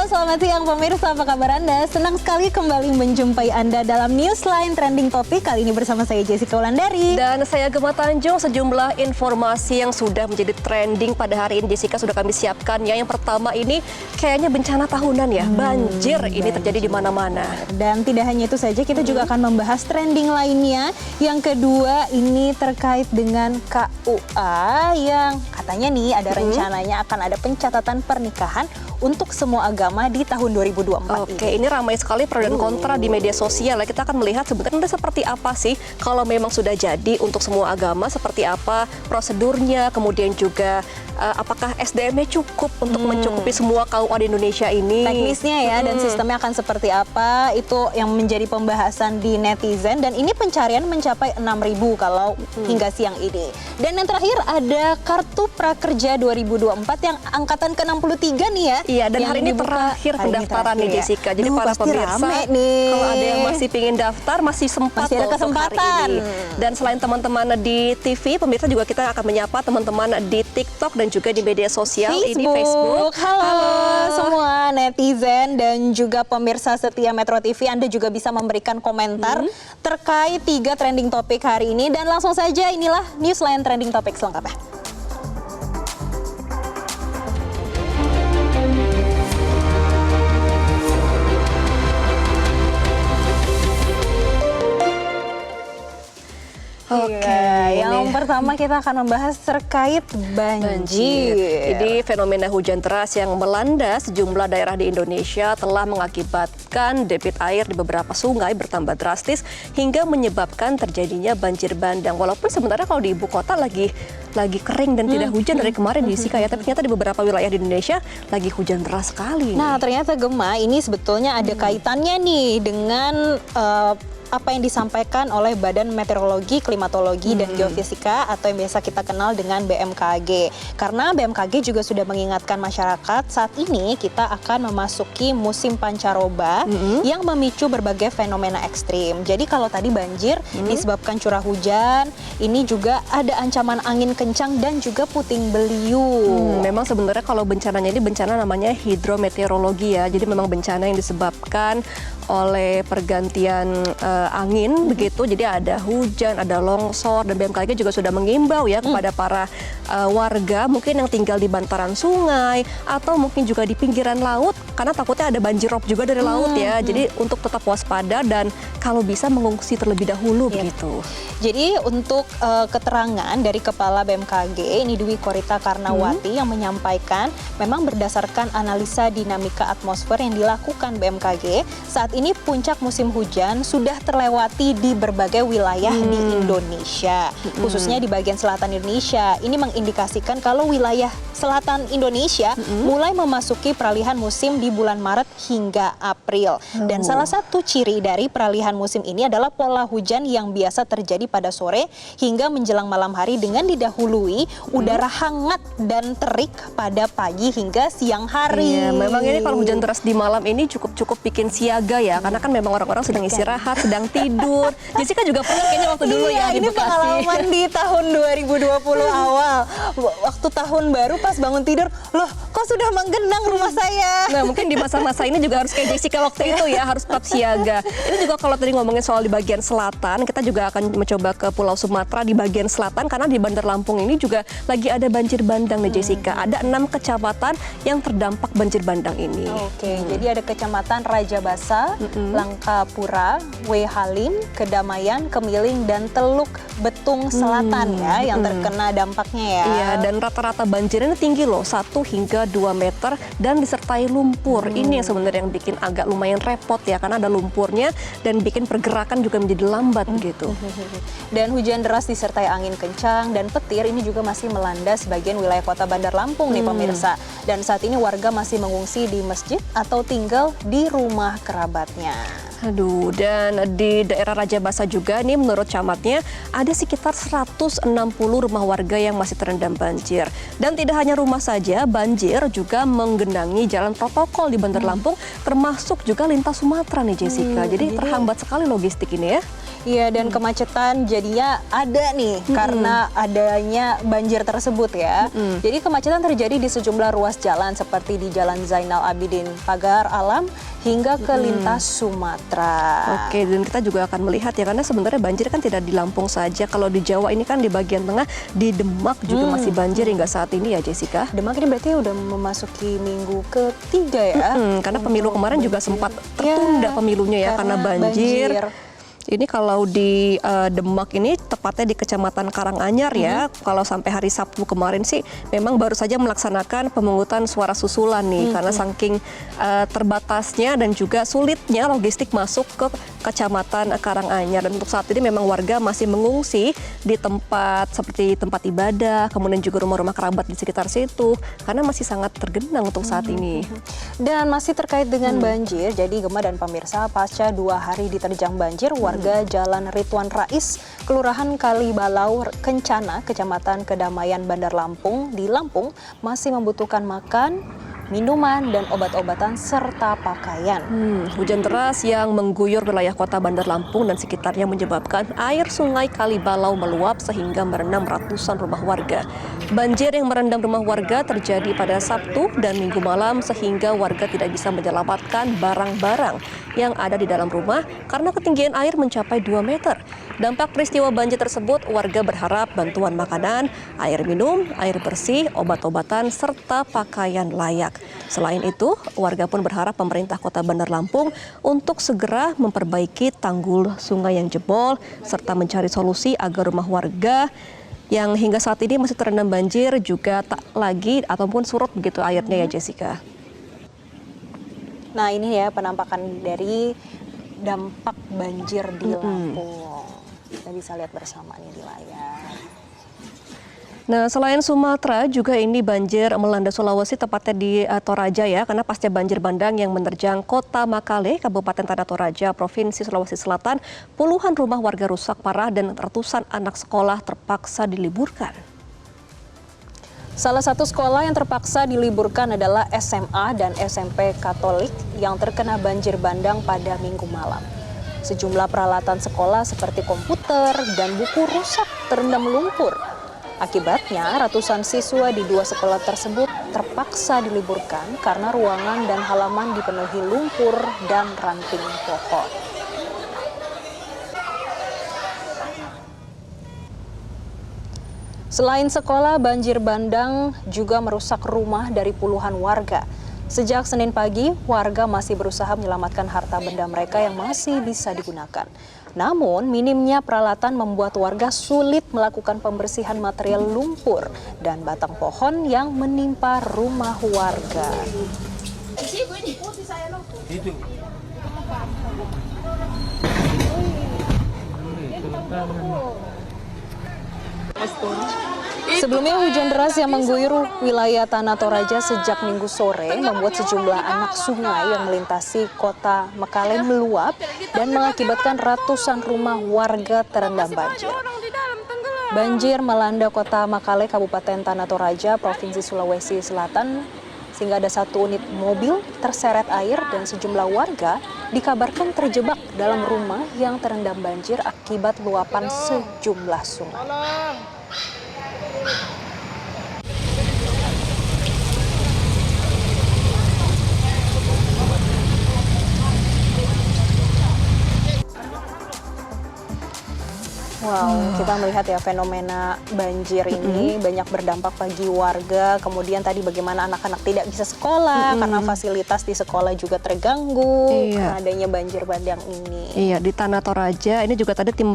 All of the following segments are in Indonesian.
selamat siang pemirsa, apa kabar Anda? Senang sekali kembali menjumpai Anda dalam Newsline Trending Topic. Kali ini bersama saya Jessica Wulandari. Dan saya Gemma Tanjung. Sejumlah informasi yang sudah menjadi trending pada hari ini Jessica sudah kami siapkan ya. Yang pertama ini kayaknya bencana tahunan ya, banjir ini terjadi di mana-mana. Dan tidak hanya itu saja, kita juga akan membahas trending lainnya. Yang kedua ini terkait dengan KUA yang katanya nih ada rencananya akan ada pencatatan pernikahan untuk semua agama di tahun 2024 Oke, ini ramai sekali pro dan kontra di media sosial. Kita akan melihat sebenarnya seperti apa sih kalau memang sudah jadi untuk semua agama, seperti apa prosedurnya, kemudian juga apakah SDM-nya cukup untuk mencukupi semua KUA di Indonesia ini. Teknisnya ya, dan sistemnya akan seperti apa, itu yang menjadi pembahasan di netizen. Dan ini pencarian mencapai 6.000 kalau hingga siang ini. Dan yang terakhir ada Kartu Prakerja 2024 yang angkatan ke-63 nih ya. Iya, dan hari ini terakhir pendaftaran nih Jessica. Jadi para pemirsa, kalau ada yang masih ingin daftar, masih sempat masih ada kesempatan. Hari ini. Dan selain teman-teman di TV, pemirsa juga kita akan menyapa teman-teman di TikTok dan juga di media sosial ini Facebook. Halo semua netizen dan juga pemirsa setia Metro TV. Anda juga bisa memberikan komentar terkait 3 trending topik hari ini. Dan langsung saja inilah Newsline Trending Topik selengkapnya. Oke, yang pertama kita akan membahas terkait banjir. Jadi fenomena hujan deras yang melanda sejumlah daerah di Indonesia telah mengakibatkan debit air di beberapa sungai bertambah drastis hingga menyebabkan terjadinya banjir bandang. Walaupun sebenarnya kalau di ibu kota lagi kering dan tidak hujan dari kemarin di Sika ya, tapi ternyata di beberapa wilayah di Indonesia lagi hujan deras sekali. Nah, ternyata Gemma ini sebetulnya ada kaitannya nih dengan apa yang disampaikan oleh Badan Meteorologi, Klimatologi, dan Geofisika atau yang biasa kita kenal dengan BMKG. Karena BMKG juga sudah mengingatkan masyarakat saat ini kita akan memasuki musim pancaroba yang memicu berbagai fenomena ekstrim. Jadi kalau tadi banjir disebabkan curah hujan, ini juga ada ancaman angin kencang dan juga puting beliung. Memang sebenarnya kalau bencananya ini bencana namanya hidrometeorologi ya. Jadi memang bencana yang disebabkan oleh pergantian angin begitu, jadi ada hujan, ada longsor, dan BMKG juga sudah mengimbau ya kepada para warga mungkin yang tinggal di bantaran sungai atau mungkin juga di pinggiran laut karena takutnya ada banjir rob juga dari laut ya. Jadi untuk tetap waspada dan kalau bisa mengungsi terlebih dahulu begitu. Jadi untuk keterangan dari Kepala BMKG ini Dwi Korita Karnawati yang menyampaikan memang berdasarkan analisa dinamika atmosfer yang dilakukan BMKG saat ini puncak musim hujan sudah terlewati di berbagai wilayah di Indonesia, khususnya di bagian selatan Indonesia. Ini mengindikasikan kalau wilayah selatan Indonesia mulai memasuki peralihan musim di bulan Maret hingga April. Dan salah satu ciri dari peralihan musim ini adalah pola hujan yang biasa terjadi pada sore hingga menjelang malam hari dengan didahului udara hangat dan terik pada pagi hingga siang hari. Iya, memang ini kalau hujan deras di malam ini cukup bikin siaga ya, karena kan memang orang-orang sedang istirahat, sedang tidur. Jessica juga pernah kayaknya waktu dulu ya di ini Bekasi. Pengalaman di tahun 2020 awal. Waktu tahun baru pas bangun tidur, loh kok sudah menggenang rumah saya. Nah mungkin di masa-masa ini juga harus kayak Jessica waktu itu ya, harus tetap siaga. Itu juga kalau tadi ngomongin soal di bagian selatan, kita juga akan mencoba ke Pulau Sumatera di bagian selatan karena di Bandar Lampung ini juga lagi ada banjir bandang nih Jessica. Ada 6 kecamatan yang terdampak banjir bandang ini. Oke, jadi ada Kecamatan Raja Basa, Langkapura, Wehalim, Kedamaian, Kemiling, dan Teluk Betung Selatan ya yang terkena dampaknya ya. Iya, dan rata-rata banjirnya tinggi loh, 1 hingga 2 meter dan disertai lumpur. Ini yang sebenarnya yang bikin agak lumayan repot ya, karena ada lumpurnya dan bikin pergerakan juga menjadi lambat gitu. Dan hujan deras disertai angin kencang dan petir ini juga masih melanda sebagian wilayah kota Bandar Lampung nih pemirsa. Dan saat ini warga masih mengungsi di masjid atau tinggal di rumah kerabatnya. Aduh, dan di daerah Raja Basa juga nih menurut camatnya ada sekitar 160 rumah warga yang masih terendam banjir. Dan tidak hanya rumah saja, banjir juga menggenangi jalan protokol di Bandar Lampung, termasuk juga lintas Sumatera nih Jessica. Jadi terhambat sekali logistik ini ya. Iya, dan kemacetan jadinya ada nih karena adanya banjir tersebut ya. Jadi kemacetan terjadi di sejumlah ruas jalan seperti di Jalan Zainal Abidin Pagar Alam hingga ke lintas Sumatera. Oke, dan kita juga akan melihat ya, karena sebenarnya banjir kan tidak di Lampung saja. Kalau di Jawa ini kan di bagian tengah, di Demak juga masih banjir hingga saat ini ya, Jessica. Demak ini berarti udah memasuki minggu ketiga ya. Karena pemilu kemarin juga sempat tertunda pemilunya ya karena banjir. Ini kalau di Demak ini tepatnya di Kecamatan Karanganyar ya. Kalau sampai hari Sabtu kemarin sih memang baru saja melaksanakan pemungutan suara susulan nih karena saking terbatasnya dan juga sulitnya logistik masuk ke Kecamatan Karanganyar. Dan untuk saat ini memang warga masih mengungsi di tempat seperti tempat ibadah, kemudian juga rumah-rumah kerabat di sekitar situ karena masih sangat tergenang untuk saat ini. Dan masih terkait dengan banjir, jadi Gemma dan pemirsa, pasca 2 hari diterjang banjir, warga Jalan Ridwan Rais, Kelurahan Kalibalau Kencana, Kecamatan Kedamaian, Bandar Lampung, di Lampung, masih membutuhkan makan, minuman, dan obat-obatan serta pakaian. Hujan deras yang mengguyur wilayah kota Bandar Lampung dan sekitarnya menyebabkan air sungai Kalibalau meluap sehingga merendam ratusan rumah warga. Banjir yang merendam rumah warga terjadi pada Sabtu dan Minggu malam sehingga warga tidak bisa menyelamatkan barang-barang yang ada di dalam rumah karena ketinggian air mencapai 2 meter. Dampak peristiwa banjir tersebut, warga berharap bantuan makanan, air minum, air bersih, obat-obatan, serta pakaian layak. Selain itu, warga pun berharap pemerintah Kota Bandar Lampung untuk segera memperbaiki tanggul sungai yang jebol, serta mencari solusi agar rumah warga yang hingga saat ini masih terendam banjir juga tak lagi ataupun surut begitu airnya ya, Jessica. Nah, ini ya penampakan dari dampak banjir di Lampung. Kita bisa lihat bersama nih di layar. Nah, selain Sumatera, juga ini banjir melanda Sulawesi, tepatnya di Toraja ya, karena pasca banjir bandang yang menerjang kota Makale, Kabupaten Tanah Toraja, Provinsi Sulawesi Selatan, puluhan rumah warga rusak parah dan ratusan anak sekolah terpaksa diliburkan. Salah satu sekolah yang terpaksa diliburkan adalah SMA dan SMP Katolik yang terkena banjir bandang pada Minggu malam. Sejumlah peralatan sekolah seperti komputer dan buku rusak terendam lumpur. Akibatnya, ratusan siswa di 2 sekolah tersebut terpaksa diliburkan karena ruangan dan halaman dipenuhi lumpur dan ranting pohon. Selain sekolah, banjir bandang juga merusak rumah dari puluhan warga. Sejak Senin pagi, warga masih berusaha menyelamatkan harta benda mereka yang masih bisa digunakan. Namun, minimnya peralatan membuat warga sulit melakukan pembersihan material lumpur dan batang pohon yang menimpa rumah warga. Sebelumnya hujan deras yang mengguyur wilayah Tanah Toraja sejak Minggu sore membuat sejumlah anak sungai yang melintasi kota Makale meluap dan mengakibatkan ratusan rumah warga terendam banjir. Banjir melanda kota Makale, Kabupaten Tanah Toraja, Provinsi Sulawesi Selatan, sehingga ada 1 unit mobil terseret air dan sejumlah warga dikabarkan terjebak dalam rumah yang terendam banjir akibat luapan sejumlah sungai. Wow, kita melihat ya fenomena banjir ini banyak berdampak bagi warga. Kemudian tadi bagaimana anak-anak tidak bisa sekolah karena fasilitas di sekolah juga terganggu karena adanya banjir bandang ini. Iya, di Tanah Toraja ini juga tadi tim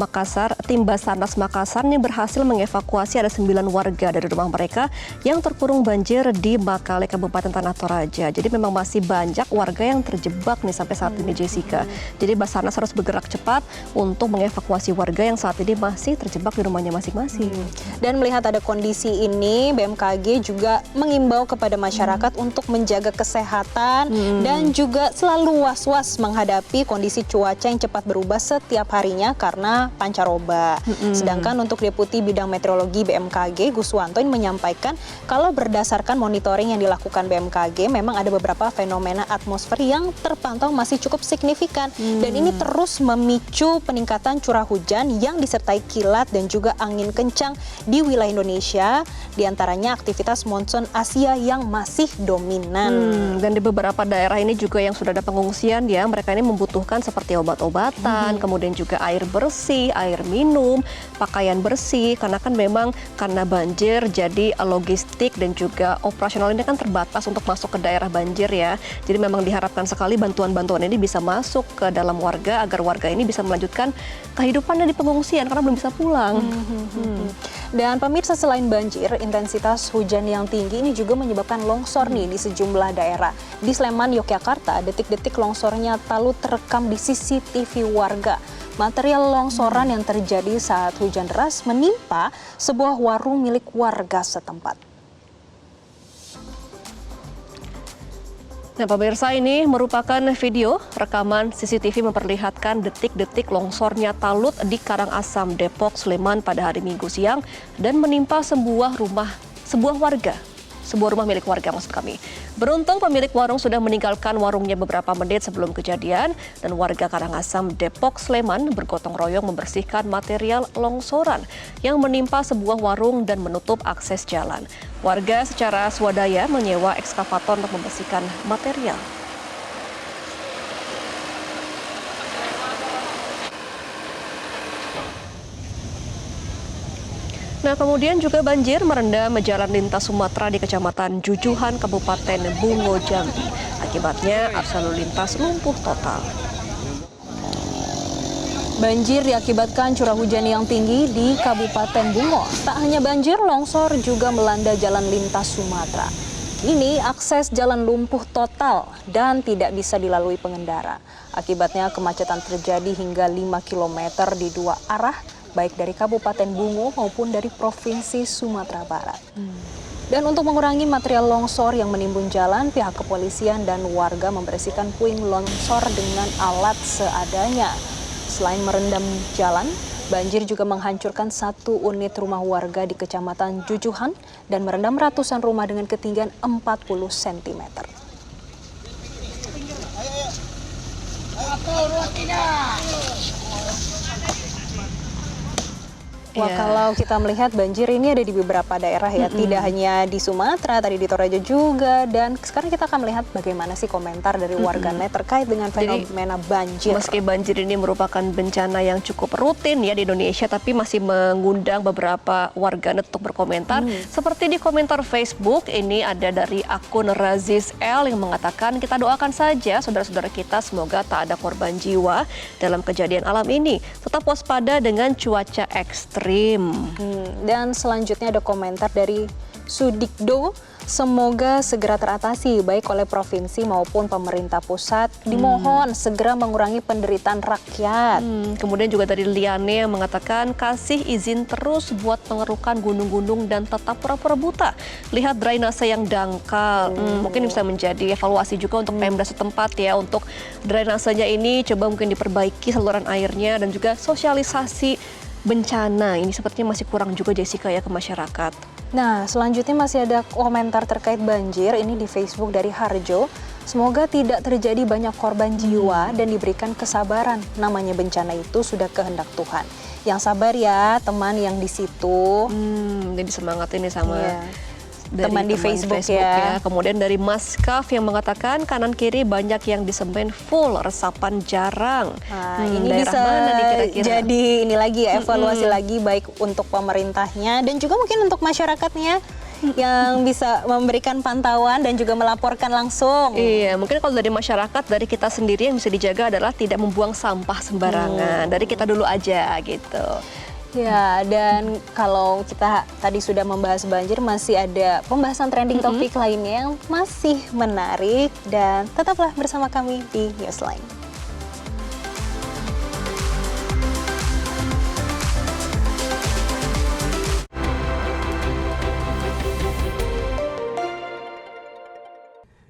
Basarnas Makassar ini berhasil mengevakuasi ada 9 warga dari rumah mereka yang terkurung banjir di Makale, Kabupaten Tanah Toraja. Jadi memang masih banyak warga yang terjebak nih sampai saat ini, Jessica. Jadi Basarnas harus bergerak cepat untuk mengevakuasi warga yang saat ini masih terjebak di rumahnya masing-masing. Dan melihat ada kondisi ini, BMKG juga mengimbau kepada masyarakat untuk menjaga kesehatan dan juga selalu was-was menghadapi kondisi cuaca yang cepat berubah setiap harinya karena pancaroba. Sedangkan untuk Deputi Bidang Meteorologi BMKG, Guswanto, menyampaikan kalau berdasarkan monitoring yang dilakukan BMKG, memang ada beberapa fenomena atmosfer yang terpantau masih cukup signifikan. Dan ini terus memicu peningkatan curah hujan yang disertai kilat dan juga angin kencang di wilayah Indonesia, diantaranya aktivitas monsun Asia yang masih dominan. Dan di beberapa daerah ini juga yang sudah ada pengungsian ya, mereka ini membutuhkan seperti obat-obatan, kemudian juga air bersih, air minum, pakaian bersih, karena kan memang karena banjir jadi logistik dan juga operasional ini kan terbatas untuk masuk ke daerah banjir ya. Jadi memang diharapkan sekali bantuan-bantuan ini bisa masuk ke dalam warga agar warga ini bisa melanjutkan kehidupannya di pengungsian karena belum bisa pulang. Dan pemirsa, selain banjir, intensitas hujan yang tinggi ini juga menyebabkan longsor nih di sejumlah daerah. Di Sleman, Yogyakarta, detik-detik longsornya Talut terekam di CCTV warga. Material longsoran yang terjadi saat hujan deras menimpa sebuah warung milik warga setempat. Nah, pemirsa, ini merupakan video rekaman CCTV memperlihatkan detik-detik longsornya Talut di Karangasem, Depok, Sleman pada hari Minggu siang dan menimpa sebuah rumah milik warga maksud kami. Beruntung pemilik warung sudah meninggalkan warungnya beberapa menit sebelum kejadian dan warga Karangasem, Depok, Sleman bergotong royong membersihkan material longsoran yang menimpa sebuah warung dan menutup akses jalan. Warga secara swadaya menyewa ekskavator untuk membersihkan material. Nah, kemudian juga banjir merendam jalan lintas Sumatera di Kecamatan Jujuhan, Kabupaten Bungo, Jambi. Akibatnya arus lalu lintas lumpuh total. Banjir diakibatkan curah hujan yang tinggi di Kabupaten Bungo. Tak hanya banjir, longsor juga melanda jalan lintas Sumatera. Kini akses jalan lumpuh total dan tidak bisa dilalui pengendara. Akibatnya kemacetan terjadi hingga 5 km di dua arah, baik dari Kabupaten Bungo maupun dari Provinsi Sumatera Barat. Dan untuk mengurangi material longsor yang menimbun jalan, pihak kepolisian dan warga membersihkan puing longsor dengan alat seadanya. Selain merendam jalan, banjir juga menghancurkan satu unit rumah warga di Kecamatan Jujuhan dan merendam ratusan rumah dengan ketinggian 40 cm. Wah, kalau kita melihat banjir ini ada di beberapa daerah ya, tidak hanya di Sumatera, tadi di Toraja juga. Dan sekarang kita akan melihat bagaimana sih komentar dari warganet terkait dengan fenomena banjir. Meski banjir ini merupakan bencana yang cukup rutin ya di Indonesia, tapi masih mengundang beberapa warganet untuk berkomentar. Seperti di komentar Facebook, ini ada dari akun Razis L yang mengatakan, kita doakan saja saudara-saudara kita semoga tak ada korban jiwa dalam kejadian alam ini. Tetap waspada dengan cuaca ekstrim. Dan selanjutnya ada komentar dari Sudikdo, semoga segera teratasi baik oleh provinsi maupun pemerintah pusat. Dimohon segera mengurangi penderitaan rakyat. Kemudian juga dari Liane yang mengatakan kasih izin terus buat pengerukan gunung-gunung dan tetap pura-pura buta. Lihat drainase yang dangkal. Mungkin bisa menjadi evaluasi juga untuk Pemda setempat ya, untuk drainasenya ini coba mungkin diperbaiki saluran airnya dan juga sosialisasi bencana ini sepertinya masih kurang juga, Jessica, ya, ke masyarakat. Nah, selanjutnya masih ada komentar terkait banjir, ini di Facebook dari Harjo. Semoga tidak terjadi banyak korban jiwa dan diberikan kesabaran. Namanya bencana itu sudah kehendak Tuhan. Yang sabar ya teman yang di situ. Jadi semangat ini sama dari teman di Facebook ya. Kemudian dari Mas Kaf yang mengatakan kanan kiri banyak yang disemen full, resapan jarang. Nah, ini bisa mana nih kira-kira? Jadi ini lagi ya, evaluasi lagi baik untuk pemerintahnya dan juga mungkin untuk masyarakatnya yang bisa memberikan pantauan dan juga melaporkan langsung. Iya, mungkin kalau dari masyarakat, dari kita sendiri yang bisa dijaga adalah tidak membuang sampah sembarangan. Dari kita dulu aja gitu. Ya, dan kalau kita tadi sudah membahas banjir, masih ada pembahasan trending topik lainnya yang masih menarik. Dan tetaplah bersama kami di Newsline.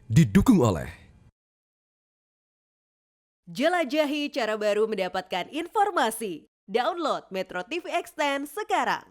didukung oleh Jelajahi cara baru mendapatkan informasi. Download Metro TV Extend sekarang.